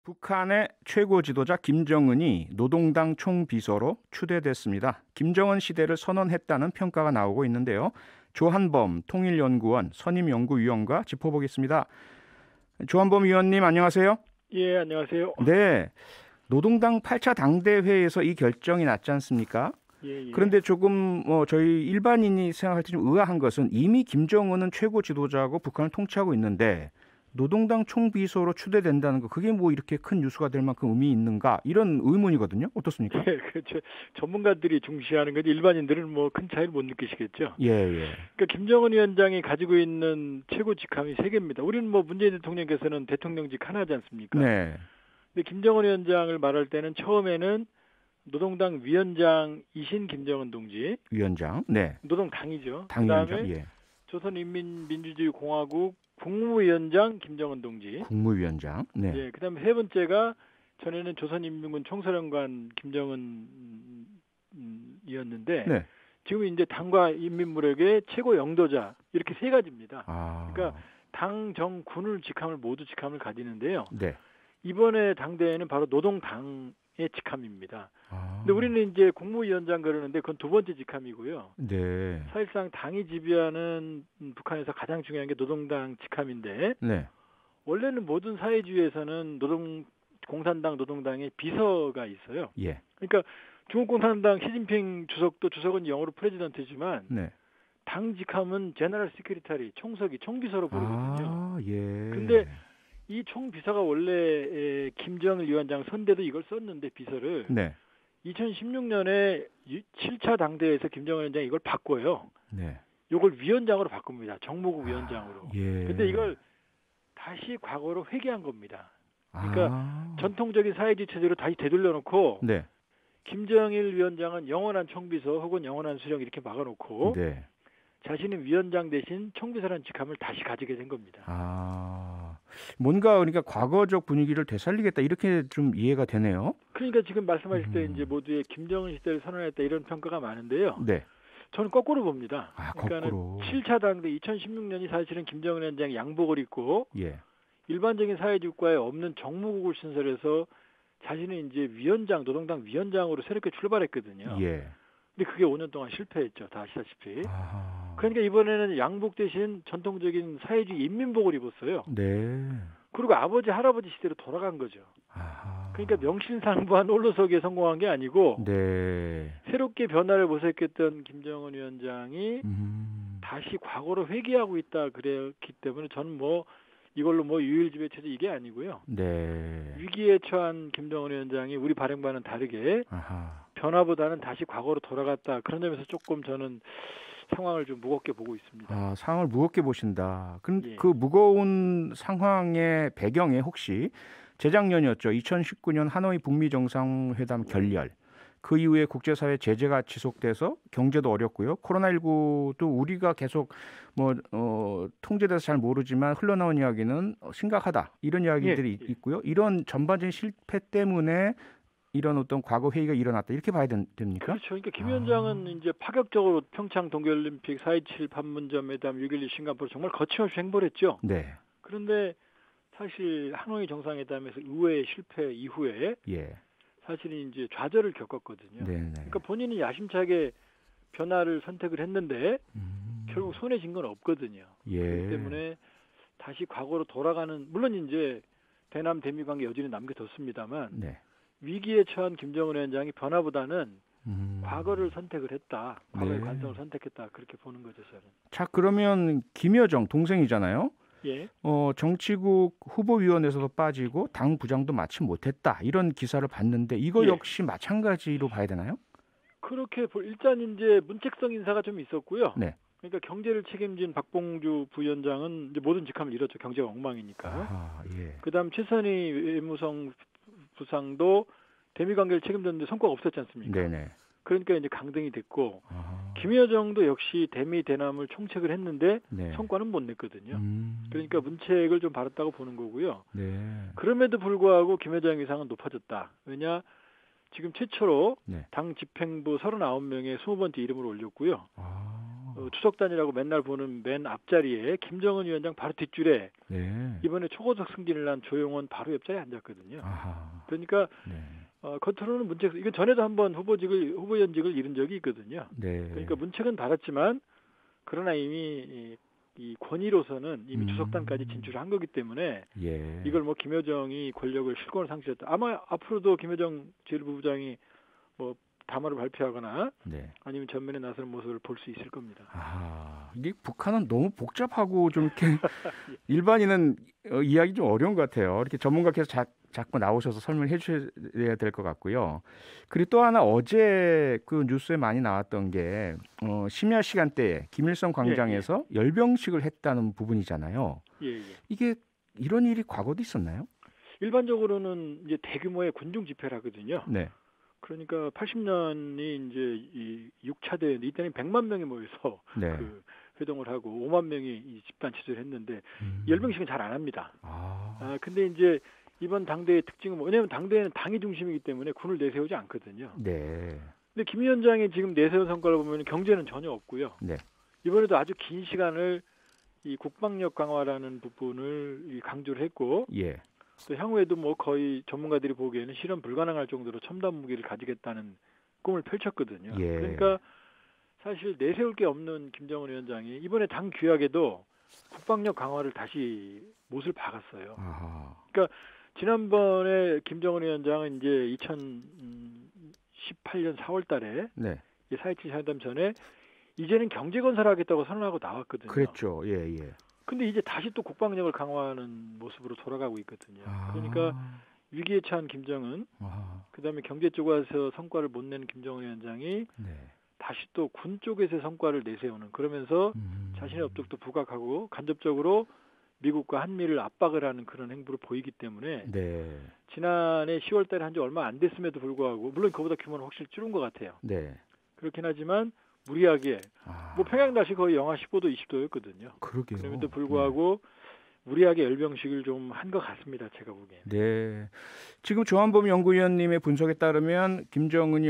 북한의 최고 지도자 김정은이 노동당 총비서로 추대됐습니다. 김정은 시대를 선언했다는 평가가 나오고 있는데요. 조한범 통일연구원 선임연구위원과 짚어보겠습니다. 조한범 위원님 안녕하세요. 예, 안녕하세요. 네, 노동당 8차 당대회에서 이 결정이 났지 않습니까? 예. 그런데 조금 저희 일반인이 생각할 때 좀 의아한 것은 이미 김정은은 최고 지도자고 북한을 통치하고 있는데 노동당 총비서로 추대된다는 거 그게 뭐 이렇게 큰 뉴스가 될 만큼 의미 있는가 이런 의문이거든요. 어떻습니까? 예, 그렇죠. 전문가들이 중시하는 거지 일반인들은 뭐 큰 차이를 못 느끼시겠죠. 예. 그러니까 김정은 위원장이 가지고 있는 최고 직함이 3개입니다. 우리는 뭐 문재인 대통령께서는 대통령직 하나지 않습니까? 네. 근데 김정은 위원장을 말할 때는 처음에는 노동당 위원장이신 김정은 동지, 위원장. 네. 노동당이죠. 당위원장. 그다음에 예. 조선인민민주주의공화국 국무위원장 김정은 동지. 국무위원장. 네. 예, 그다음에 세 번째가 전에는 조선인민군 총사령관 김정은 이었는데 네. 지금 이제 당과 인민무력의 최고 영도자 이렇게 세 가지입니다. 아. 그러니까 당, 정, 군을 모두 직함을 가지는데요. 네. 이번에 당대회는 바로 노동당의 직함입니다. 아. 근데 우리는 이제 국무위원장 그러는데 그건 두 번째 직함이고요. 네. 사실상 당이 지배하는 북한에서 가장 중요한 게 노동당 직함인데 네. 원래는 모든 사회주의에서는 공산당 노동당의 비서가 있어요. 예. 그러니까 중국 공산당 시진핑 주석은 영어로 프레지던트지만 네. 당 직함은 제너럴 시크리터리 총비서로 부르거든요. 아, 예. 근데 이 총비서가 원래 김정일 위원장 선대도 이걸 썼는데 비서를 네. 2016년에 7차 당대회에서 김정일 위원장이 이걸 바꿔요. 네. 이걸 위원장으로 바꿉니다. 정무국 위원장으로. 예. 근데 이걸 다시 과거로 회귀한 겁니다. 그러니까 아. 전통적인 사회주의 체제로 다시 되돌려놓고 네. 김정일 위원장은 영원한 총비서 혹은 영원한 수령 이렇게 막아놓고 네. 자신은 위원장 대신 총비서라는 직함을 다시 가지게 된 겁니다. 아, 뭔가 그러니까 과거적 분위기를 되살리겠다 이렇게 좀 이해가 되네요. 그러니까 지금 말씀하실 때 이제 모두의 김정은 시대를 선언했다 이런 평가가 많은데요. 네. 저는 거꾸로 봅니다. 아, 그러니까는 거꾸로. 7차 당대 2016년이 사실은 김정은 위원장이 양복을 입고 예. 일반적인 사회주의 국가에 없는 정무국을 신설해서 자신은 이제 노동당 위원장으로 새롭게 출발했거든요. 예. 근데 그게 5년 동안 실패했죠. 다 아시다시피. 아하. 그러니까 이번에는 양복 대신 전통적인 사회주의 인민복을 입었어요. 네. 그리고 아버지, 할아버지 시대로 돌아간 거죠. 아하. 그러니까 명실상부한 올로서기에 성공한 게 아니고 네. 새롭게 변화를 모색했던 김정은 위원장이 다시 과거로 회귀하고 있다 그랬기 때문에 저는 이걸로 유일지배 체제 이게 아니고요. 네. 위기에 처한 김정은 위원장이 우리 발행과는 다르게 아하. 변화보다는 다시 과거로 돌아갔다. 그런 점에서 조금 저는 상황을 좀 무겁게 보고 있습니다. 아, 상황을 무겁게 보신다. 예. 그 무거운 상황의 배경에 혹시 재작년이었죠. 2019년 하노이 북미 정상회담 결렬. 그 이후에 국제사회 제재가 지속돼서 경제도 어렵고요. 코로나19도 우리가 계속 통제돼서 잘 모르지만 흘러나온 이야기는 심각하다. 이런 이야기들이 있고요. 이런 전반적인 실패 때문에 이런 어떤 과거 회의가 일어났다. 이렇게 봐야 됩니까? 그렇죠. 그러니까 김 위원장은 이제 파격적으로 평창 동계올림픽 4.27 판문점 회담 6.12 싱가포르 정말 거침없이 행보했죠. 네. 그런데 사실 하노이 정상회담에서 의회의 실패 이후에 예. 사실은 이제 좌절을 겪었거든요. 네네. 그러니까 본인이 야심차게 변화를 선택을 했는데 결국 손해진 건 없거든요. 예. 그렇기 때문에 다시 과거로 돌아가는 물론 이제 대남 대미 관계 여전히 남겨뒀습니다만 네. 위기에 처한 김정은 위원장이 변화보다는 과거를 선택을 했다. 과거의 네. 관성을 선택했다. 그렇게 보는 거죠, 저는. 자, 그러면 김여정 동생이잖아요. 예. 정치국 후보위원회에서도 빠지고 당 부장도 마치 못했다. 이런 기사를 봤는데 이거 역시 마찬가지로 봐야 되나요? 그렇게 일단 이제 문책성 인사가 좀 있었고요. 네. 그러니까 경제를 책임진 박봉주 부위원장은 이제 모든 직함을 잃었죠. 경제가 엉망이니까. 아, 예. 그다음 최선희 외무성 부상도 대미 관계를 책임졌는데 성과가 없었지 않습니까? 네네. 그러니까 이제 강등이 됐고 아하. 김여정도 역시 대미 대남을 총책을 했는데 네. 성과는 못 냈거든요. 그러니까 문책을 좀 바랐다고 보는 거고요. 네. 그럼에도 불구하고 김여정 위상은 높아졌다. 왜냐? 지금 최초로 네. 당 집행부 39명의 20번째 이름을 올렸고요. 아. 추석단이라고 맨날 보는 맨 앞자리에 김정은 위원장 바로 뒷줄에 네. 이번에 초고속 승진을 한 조용원 바로 옆자리에 앉았거든요. 아하. 그러니까 네. 겉으로는 문책, 이건 전에도 한번 후보연직을 잃은 적이 있거든요. 네. 그러니까 문책은 받았지만 그러나 이미 이 권위로서는 이미 추석단까지 진출한 거기 때문에 예. 이걸 뭐 김여정이 권력을 실권을 상실했다. 아마 앞으로도 김여정 제1부부장이 뭐 담화를 발표하거나 네. 아니면 전면에 나서는 모습을 볼 수 있을 겁니다. 이게 북한은 너무 복잡하고 좀 이렇게 일반인은 이해하기 좀 어려운 것 같아요. 이렇게 전문가께서 자꾸 나오셔서 설명해 주셔야 될 것 같고요. 그리고 또 하나 어제 그 뉴스에 많이 나왔던 게 심야 시간대에 김일성 광장에서 열병식을 했다는 부분이잖아요. 예. 이게 이런 일이 과거도 있었나요? 일반적으로는 이제 대규모의 군중 집회를 하거든요. 네. 그러니까 80년이 이제 이 6차 대회 이때는 100만 명이 모여서 네. 그 회동을 하고 5만 명이 이 집단 취재를 했는데 열병식은 잘 안 합니다. 근데 이제 이번 당대의 특징은 뭐냐면 당대회는 당이 중심이기 때문에 군을 내세우지 않거든요. 네. 근데 김 위원장이 지금 내세운 성과를 보면 경제는 전혀 없고요. 네. 이번에도 아주 긴 시간을 이 국방력 강화라는 부분을 강조를 했고 예. 또 향후에도 뭐 거의 전문가들이 보기에는 실현 불가능할 정도로 첨단 무기를 가지겠다는 꿈을 펼쳤거든요. 예. 그러니까 사실 내세울 게 없는 김정은 위원장이 이번에 당 규약에도 국방력 강화를 다시 못을 박았어요. 그러니까 지난번에 김정은 위원장은 이제 2018년 4월 달에 네. 4.27 회담 전에 이제는 경제 건설하겠다고 선언하고 나왔거든요. 그랬죠. 예. 근데 이제 다시 또 국방력을 강화하는 모습으로 돌아가고 있거든요. 그러니까 위기에 처한 김정은, 그다음에 경제 쪽에서 성과를 못 내는 김정은 위원장이 다시 또 군 쪽에서의 성과를 내세우는, 그러면서 자신의 업적도 부각하고 간접적으로 미국과 한미를 압박을 하는 그런 행보를 보이기 때문에 지난해 10월 달에 한 지 얼마 안 됐음에도 불구하고, 물론 그보다 규모는 확실히 줄은 것 같아요. 그렇긴 하지만 무리하게 뭐 평양 날씨 거의 영하 15도, 20도였거든요. 그러게요. 그럼에도 불구하고 무리하게 열병식을 좀 한 것 같습니다. 제가 보기엔. 네. 지금 조한범 연구위원님의 분석에 따르면 김정은이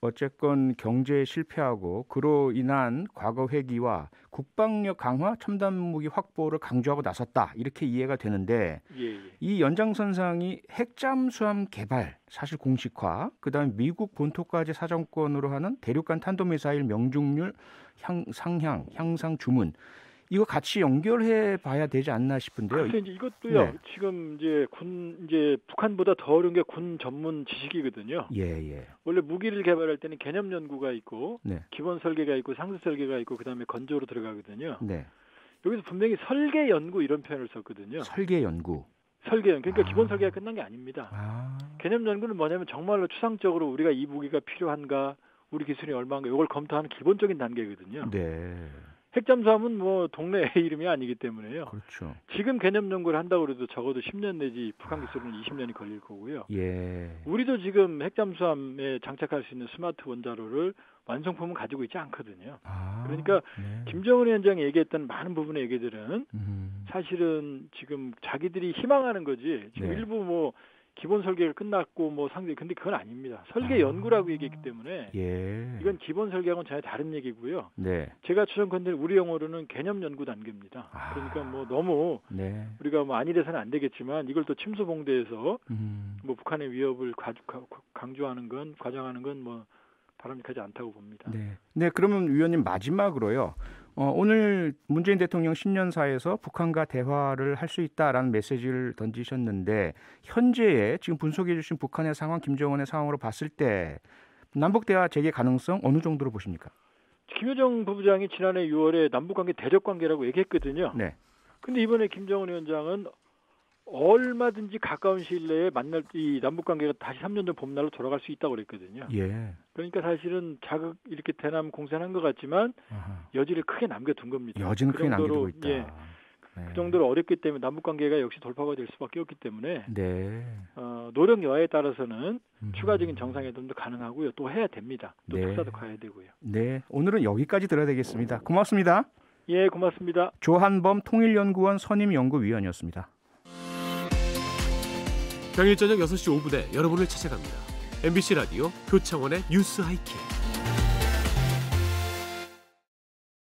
어쨌건 경제에 실패하고 그로 인한 과거 회귀와 국방력 강화, 첨단 무기 확보를 강조하고 나섰다. 이렇게 이해가 되는데 이 연장선상이 핵잠수함 개발, 사실 공식화, 그다음에 미국 본토까지 사정권으로 하는 대륙간 탄도미사일 명중률 향상 주문, 이거 같이 연결해 봐야 되지 않나 싶은데요. 그래서 이제 이것도요. 지금 이제 북한보다 더 어려운 게 군 전문 지식이거든요. 원래 무기를 개발할 때는 개념 연구가 있고 기본 설계가 있고 상세 설계가 있고 그다음에 건조로 들어가거든요. 여기서 분명히 설계 연구 이런 표현을 썼거든요. 설계 연구. 그러니까 기본 설계가 끝난 게 아닙니다. 개념 연구는 뭐냐면 정말로 추상적으로 우리가 이 무기가 필요한가, 우리 기술이 얼마인가, 이걸 검토하는 기본적인 단계거든요. 핵잠수함은 뭐 동네 이름이 아니기 때문에요. 그렇죠. 지금 개념 연구를 한다고 해도 적어도 10년 내지 북한 기술은 20년이 걸릴 거고요. 우리도 지금 핵잠수함에 장착할 수 있는 스마트 원자로를 완성품은 가지고 있지 않거든요. 그러니까 김정은 위원장이 얘기했던 많은 부분의 얘기들은 사실은 지금 자기들이 희망하는 거지. 지금 일부 뭐 기본 설계가 끝났고 뭐 상대, 근데 그건 아닙니다. 설계 연구라고 얘기했기 때문에 이건 기본 설계하고는 전혀 다른 얘기고요. 제가 추정컨대 우리 용어로는 개념 연구 단계입니다. 그러니까 뭐 너무 우리가 뭐 안일해서는 안 되겠지만 이걸 또 침소봉대해서 뭐 북한의 위협을 강조하는 건, 과장하는 건 뭐 바람직하지 않다고 봅니다. 그러면 위원님 마지막으로요. 오늘 문재인 대통령 신년사에서 북한과 대화를 할 수 있다라는 메시지를 던지셨는데 현재의 지금 분석해 주신 북한의 상황, 김정은의 상황으로 봤을 때 남북 대화 재개 가능성 어느 정도로 보십니까? 김여정 부부장이 지난해 6월에 남북관계 대적관계라고 얘기했거든요. 근데 이번에 김정은 위원장은 얼마든지 가까운 시일 내에 만날 이 남북관계가 다시 3년 전 봄날로 돌아갈 수 있다고 그랬거든요. 그러니까 사실은 자극 이렇게 대남 공세한 것 같지만 여지를 크게 남겨둔 겁니다. 여지는 크게 남겨두고 있다. 그 정도로 어렵기 때문에 남북관계가 역시 돌파가 될 수밖에 없기 때문에 노력 여하에 따라서는 추가적인 정상회담도 가능하고요. 또 해야 됩니다. 또 특사도 가야 되고요. 오늘은 여기까지 들어야 되겠습니다. 고맙습니다. 고맙습니다. 조한범 통일연구원 선임연구위원이었습니다. 평일 저녁 6시 5분에 여러분을 찾아갑니다. MBC 라디오 표창원의 뉴스 하이킥.